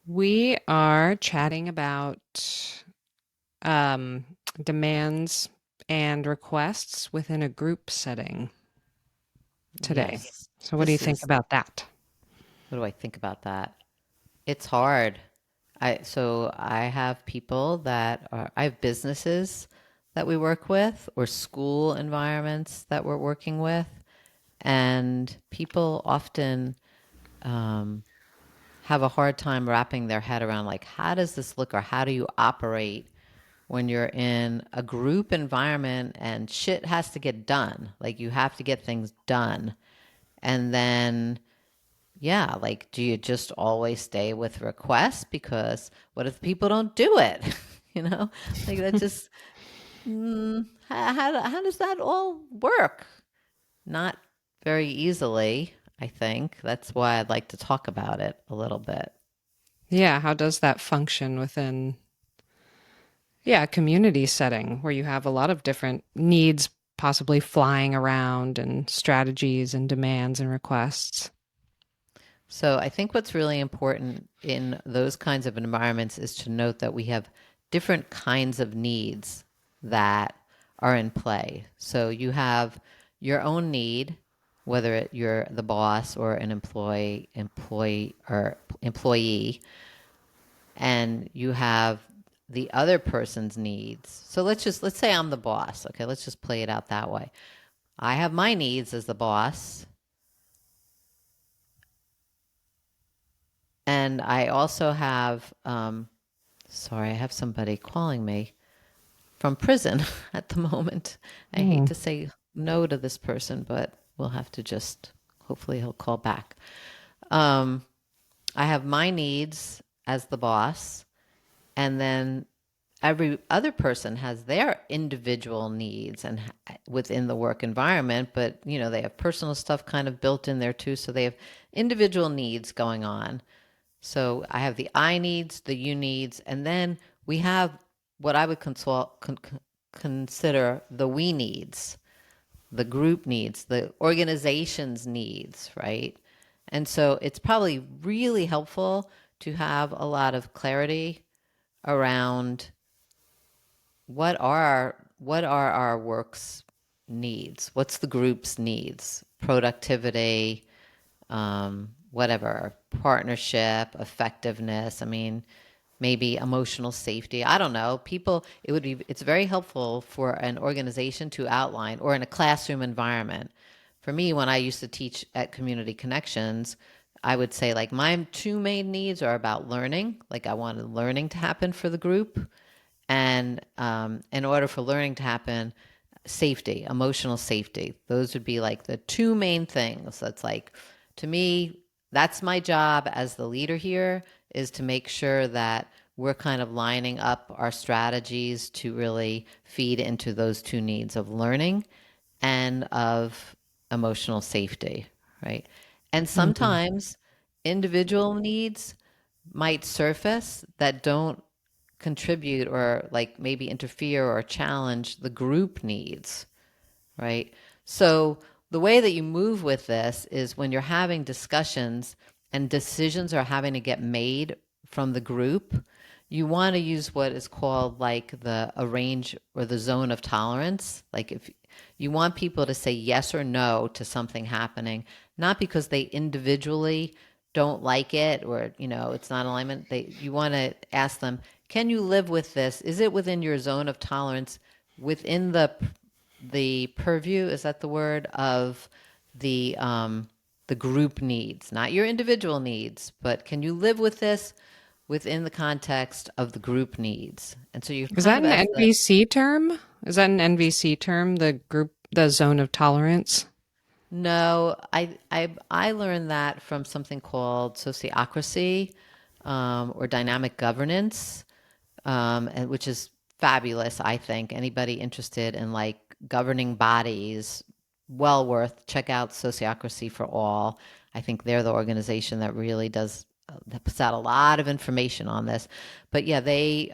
We are chatting about um, demands and requests within a group setting today. Yes, So, what do you this think is, about that? what do I think about that? It's hard. I have people I have businesses that we work with or school environments that we're working with. And people often um, have a hard time wrapping their head around like, how does this look or how do you operate when you're in a group environment and shit has to get done? Like you have to get things done. And then yeah, like, do you just always stay with requests? Because what if people don't do it? You know, like that just, how does that all work? Not very easily, I think. That's why I'd like to talk about it a little bit. Yeah, how does that function within, yeah, a community setting where you have a lot of different needs possibly flying around and strategies and demands and requests? So I think what's really important in those kinds of environments is to note that we have different kinds of needs that are in play. So you have your own need, whether you're the boss or an employee, and you have the other person's needs. So let's say I'm the boss. Okay, let's just play it out that way. I have my needs as the boss, and I also have sorry, I have somebody calling me from prison at the moment. I hate Hmm. to say no to this person, but we'll have to just, hopefully, he'll call back. Um, I have my needs as the boss, and then every other person has their individual needs and within the work environment, but they have personal stuff kind of built in there too, so they have individual needs going on. So I have the I needs, the you needs, and then we have what I would consider the we needs, the group needs, the organization's needs, right? And so it's probably really helpful to have a lot of clarity around what are our work's needs? What's the group's needs? Productivity, whatever, partnership, effectiveness. I mean, maybe emotional safety. I don't know. It's very helpful for an organization to outline or in a classroom environment. For me, when I used to teach at Community Connections, I would say like my two main needs are about learning. Like I wanted learning to happen for the group. And in order for learning to happen, safety, emotional safety. Those would be like the two main things. That's like, to me, that's my job as the leader here is to make sure that we're kind of lining up our strategies to really feed into those two needs of learning and of emotional safety, right? And Hmm. sometimes individual needs might surface that don't contribute or like maybe interfere or challenge the group needs, right? So the way that you move with this is when you're having discussions and decisions are having to get made from the group, you want to use what is called like the range or the zone of tolerance. Like if you want people to say yes or no to something happening, not because they individually don't like it or it's not alignment. You want to ask them, can you live with this? Is it within your zone of tolerance, within the purview, is that the word, of the group needs, not your individual needs, but can you live with this within the context of the group needs? And so you Is kind that of an ask the NVC term? Is that an NVC term, the zone of tolerance? No, I learned that from something called sociocracy, or dynamic governance, and which is fabulous. I think anybody interested in like governing bodies, well worth check out Sociocracy for All. I think they're the organization that really does that puts out a lot of information on this. But yeah, they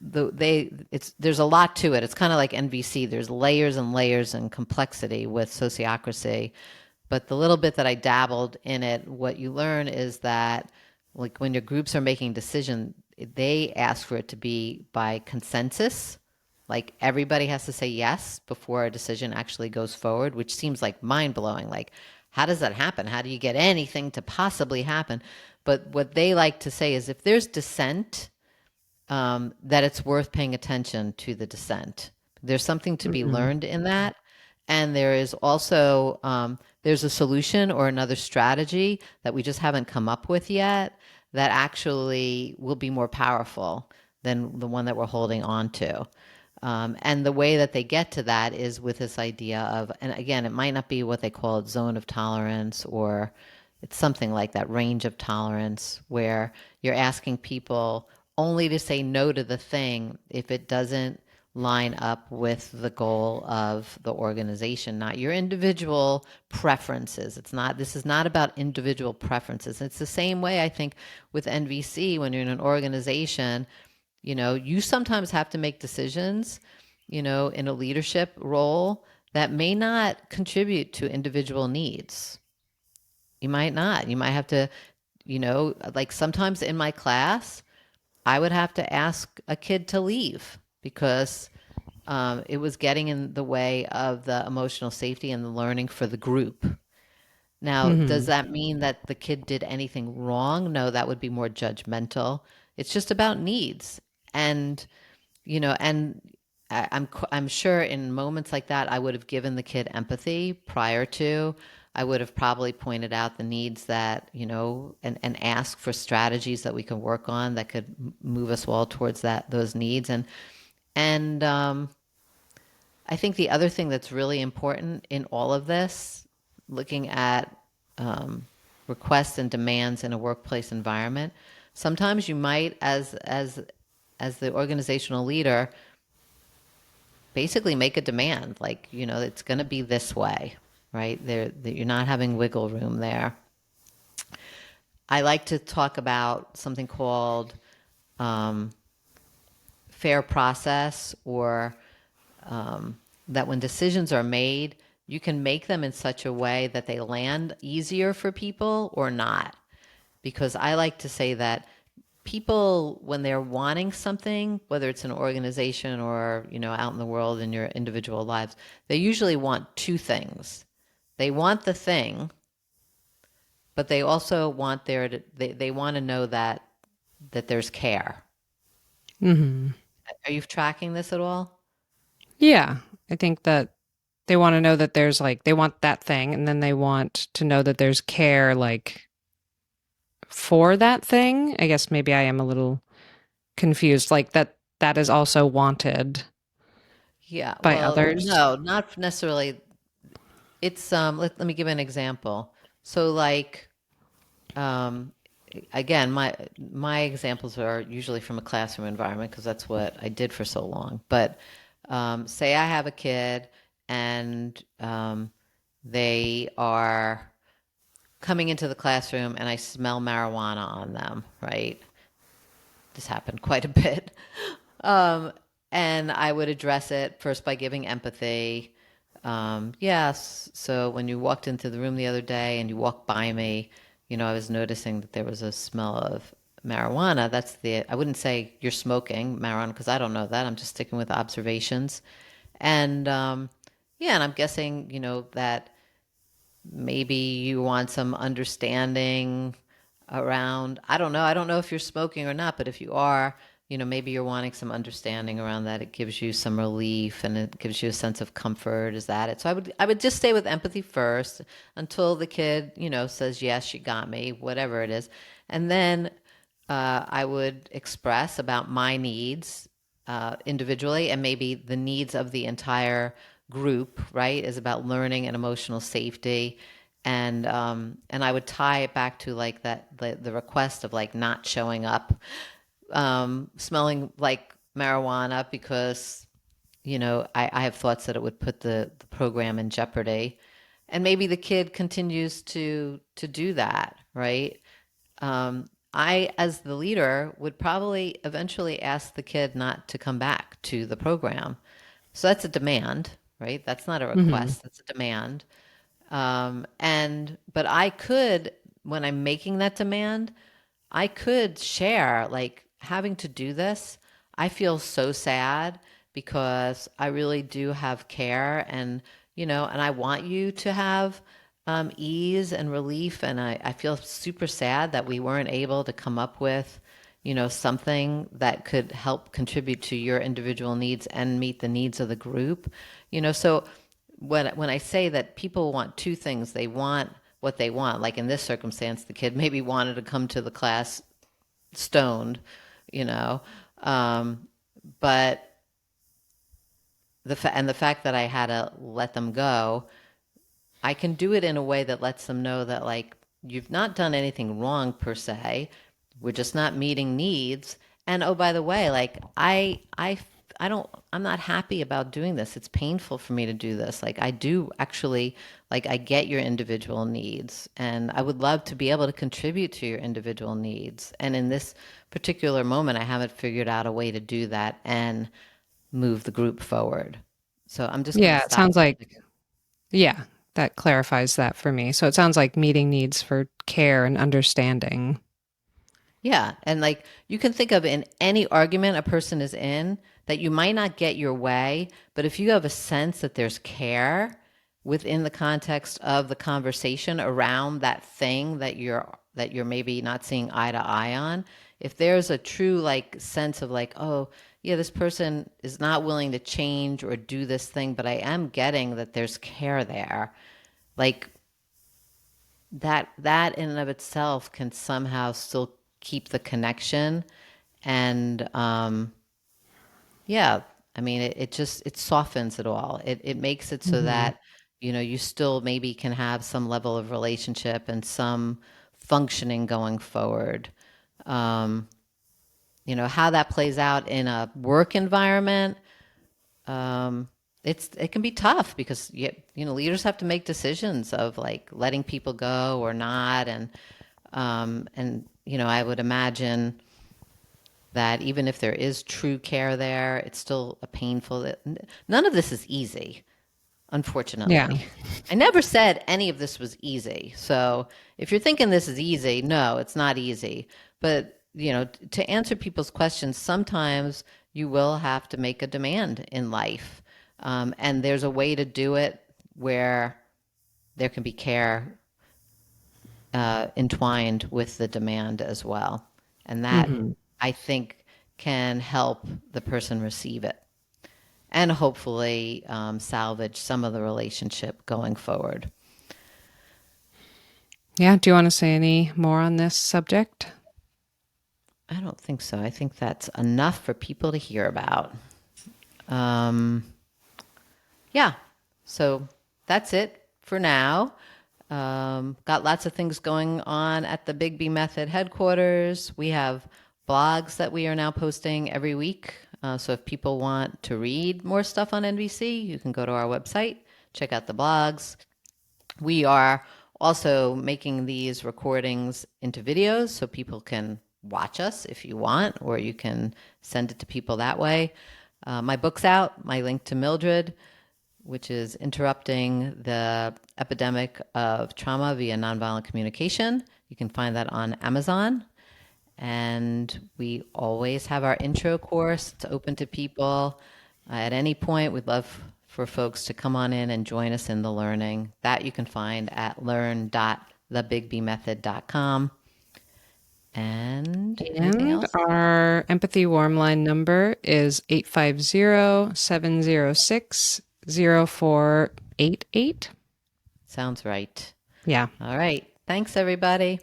they it's there's a lot to it. It's kind of like NVC. There's layers and layers and complexity with sociocracy. But the little bit that I dabbled in it, what you learn is that like when your groups are making decision, they ask for it to be by consensus. Like everybody has to say yes before a decision actually goes forward, which seems like mind blowing. Like, how does that happen? How do you get anything to possibly happen? But what they like to say is if there's dissent, that it's worth paying attention to the dissent. There's something to be Mm-hmm. learned in that. And there is also there's a solution or another strategy that we just haven't come up with yet that actually will be more powerful than the one that we're holding on to. And the way that they get to that is with this idea of, and again, it might not be what they call a zone of tolerance, or it's something like that range of tolerance, where you're asking people only to say no to the thing if it doesn't line up with the goal of the organization, not your individual preferences. This is not about individual preferences. It's the same way, I think, with NVC when you're in an organization. You sometimes have to make decisions, in a leadership role that may not contribute to individual needs. You might not. You might have to, like sometimes in my class, I would have to ask a kid to leave because it was getting in the way of the emotional safety and the learning for the group. Now, does Mm-hmm. that mean that the kid did anything wrong? No, that would be more judgmental. It's just about needs. And and I'm sure in moments like that, I would have given the kid empathy prior to. I would have probably pointed out the needs that, and ask for strategies that we can work on that could move us all towards those needs. And I think the other thing that's really important in all of this, looking at um, requests and demands in a workplace environment, sometimes you might, as the organizational leader, basically make a demand like, it's going to be this way, right? You're not having wiggle room there. I like to talk about something called um, fair process, or that when decisions are made, you can make them in such a way that they land easier for people or not. Because I like to say that people, when they're wanting something, whether it's an organization or, out in the world in your individual lives, they usually want two things. They want the thing, but they also want they want to know that there's care. Mm-hmm. Are you tracking this at all? Yeah, I think that they want to know that there's like they want that thing, and then they want to know that there's care like for that thing. I guess maybe I am a little confused, like that is also wanted Yeah, by well, others. no, not necessarily. It's let me give an example. So like um again, my examples are usually from a classroom environment because that's what I did for so long. But say I have a kid and they are coming into the classroom and I smell marijuana on them, right? This happened quite a bit. Um, and I would address it first by giving empathy. Yes, so when you walked into the room the other day and you walked by me, I was noticing that there was a smell of marijuana. I wouldn't say you're smoking marijuana because I don't know that. I'm just sticking with observations. And yeah, and I'm guessing, that maybe you want some understanding around, I don't know. I don't know if you're smoking or not, but if you are, maybe you're wanting some understanding around that. It gives you some relief and it gives you a sense of comfort. Is that it? So I would just stay with empathy first until the kid, says, yes, you got me, whatever it is. And then I would express about my needs individually and maybe the needs of the entire group, right, is about learning and emotional safety. And I would tie it back to like the request of like not showing up, smelling like marijuana because, I have thoughts that it would put the program in jeopardy. And maybe the kid continues to do that, right? I, as the leader, would probably eventually ask the kid not to come back to the program. So that's a demand, right? That's not a Mm-hmm. request, that's a demand. But I could, when I'm making that demand, I could share, like, having to do this, I feel so sad because I really do have care, and, and I want you to have ease and relief. And I feel super sad that we weren't able to come up with, something that could help contribute to your individual needs and meet the needs of the group. So when I say that people want two things, they want what they want. Like in this circumstance, the kid maybe wanted to come to the class stoned, you know, um, but the fact that I had to let them go, I can do it in a way that lets them know that, like, you've not done anything wrong per se. We're just not meeting needs. And oh, by the way, like, I'm not happy about doing this. It's painful for me to do this. Like, I do actually, like, I get your individual needs, and I would love to be able to contribute to your individual needs. And in this particular moment, I haven't figured out a way to do that and move the group forward. So I'm just going to Yeah, it stop. sounds like, yeah, that clarifies that for me. So it sounds like meeting needs for care and understanding. Yeah. And like you can think of in any argument a person is in that you might not get your way, but if you have a sense that there's care within the context of the conversation around that thing that you're maybe not seeing eye to eye on, if there's a true like sense of like, oh, yeah, this person is not willing to change or do this thing, but I am getting that there's care there. Like that in and of itself can somehow still keep the connection. And yeah, I mean, it just it softens it all. It makes it so Hmm. that you still maybe can have some level of relationship and some functioning going forward. um how that plays out in a work environment, um it can be tough because leaders have to make decisions of like letting people go or not. And I would imagine that even if there is true care there, it's still a painful. None of this is easy, Yeah. unfortunately. I never said any of this was easy. So if you're thinking this is easy, no, it's not easy. But to answer people's questions, sometimes you will have to make a demand in life, and there's a way to do it where there can be care entwined with the demand as well. And that, Hmm. I think, can help the person receive it and hopefully salvage some of the relationship going forward. Yeah. Do you want to say any more on this subject? I don't think so. I think that's enough for people to hear about. Um, yeah. So that's it for now. Got lots of things going on at the Big B Method headquarters. We have blogs that we are now posting every week. So if people want to read more stuff on NVC, you can go to our website, check out the blogs. We are also making these recordings into videos so people can watch us if you want, or you can send it to people that way. My book's out, my link to Mildred, which is interrupting the epidemic of trauma via nonviolent communication. You can find that on Amazon. And we always have our intro course. It's open to people at any point. We'd love for folks to come on in and join us in the learning. That you can find at learn.thebigbmethod.com. And anything And else? our empathy warm line number is 850-706-0488. Sounds right. Yeah. All right. Thanks, everybody.